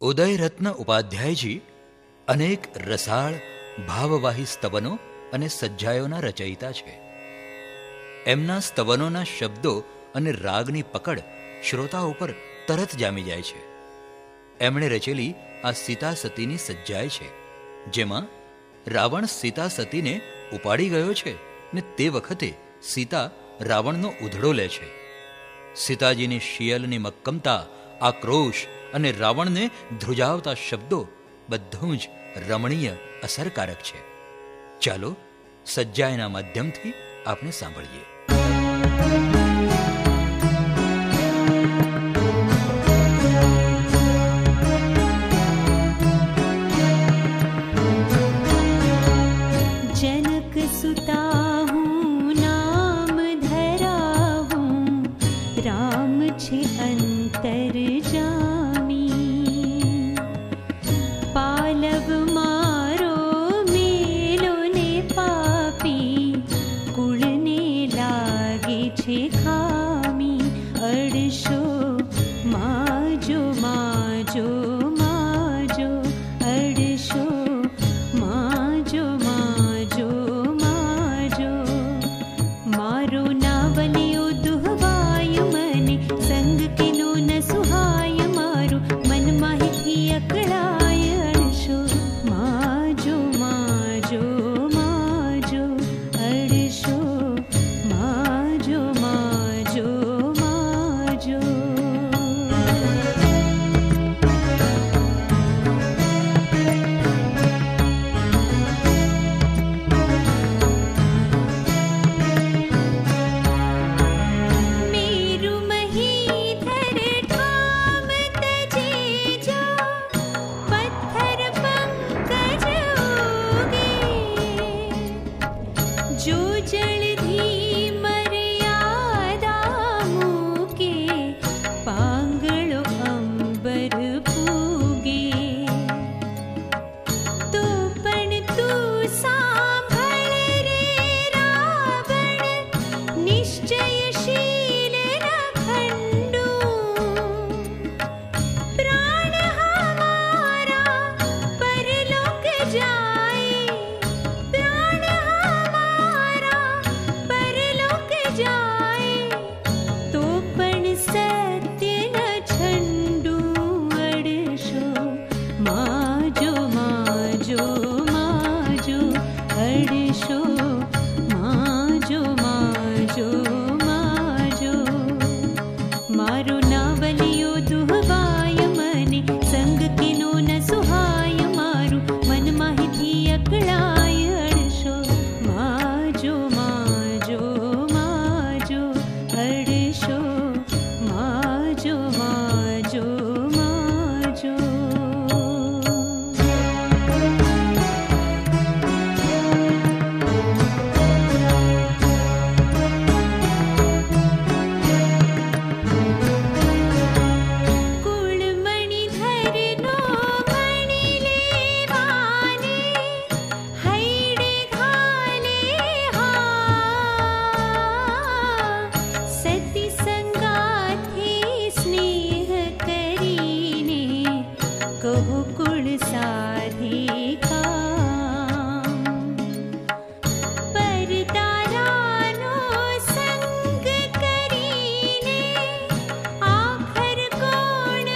ઉદયરત્ન ઉપાધ્યાયજી અનેક રસાળ ભાવવાહી સ્તવનો અને સજ્જાયોના રચયિતા છે. એમના સ્તવનોના શબ્દો અને રાગની પકડ શ્રોતા ઉપર તરત જામી જાય છે. એમણે રચેલી આ સીતા સતીની સજ્જાય છે, જેમાં રાવણ સીતા સતીને ઉપાડી ગયો છે ને તે વખતે સીતા રાવણનો ઉધડો લે છે. સીતાજીની શિયલની મક્કમતા, આક્રોશ અને રાવણને ધ્રુજાવતા શબ્દો બધું જ રમણીય અસરકારક છે. ચાલો સજ્જાયના માધ્યમથી આપણે સાંભળીએ. जनक सुता हूँ नाम धराऊं, राम छे अंतर जामी. पालव मारो मेलो ने पापी, कुल ने लागे छे खामी. अड़शो माजो माजो माजो, अड़शो माजो माजो माजो. मारो नावलियो दुहवाय मने, संग किनो न सुहाय. मारो मन माहिती अकड़ाय. अड़शो माजो माजो माजो, अड़शो माजो माजो माजो. मेरु महीधर ठाम तजे जो, पत्थर पंकज उगे. जो जलधि मर्यादा मूके, पांगळो अंबर पूगे. तो पण તું સાંભળ રે રાવણ, નિશ્ચયશીલ રખંડું. પ્રાણ હમારા પરલોક જાય, પ્રાણ હમારા પરલોક જાય. તો પણ સત્ય ન છંડું. અડશો માજો માજો માજો, અડશો માજો માજો માજો. મારો નાવલિયો દુહવાય મને, સંગ કિનો ન સુહાય. મારું મન માહિતી અકળાય. અડશો માજો માજો માજો, અડશો માજો માજો માજો. કુળમણિધરનો મણિ લેવાને, હૈડે ઘાલે હા. સતી સંગાથી સ્નેહ કરીને, કહો કુળ સાધી કામ. પરદારાનો સંગ કરીને, આખર કોણ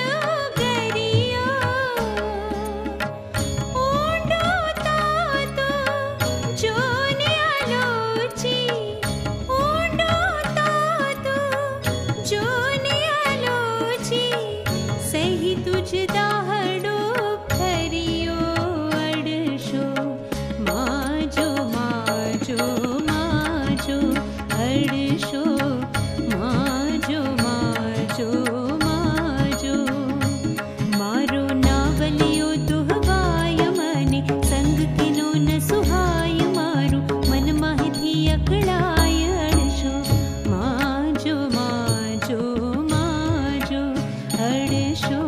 ગરિયો. ઊંડો તાતો જોને આલોચી, ઊંડો તાતો જોને આલોચી. સહી તુજ દાહડો ફર્યો. અડશો માજો માજો માજો, અડશો માજો માજો માજો. મારો નાવલિયો દુહવાય મને, સંગ કિનો ન સુહાય. મારું મન માહિતી અકળાય. અડશો માજો માજો માજો, અડશો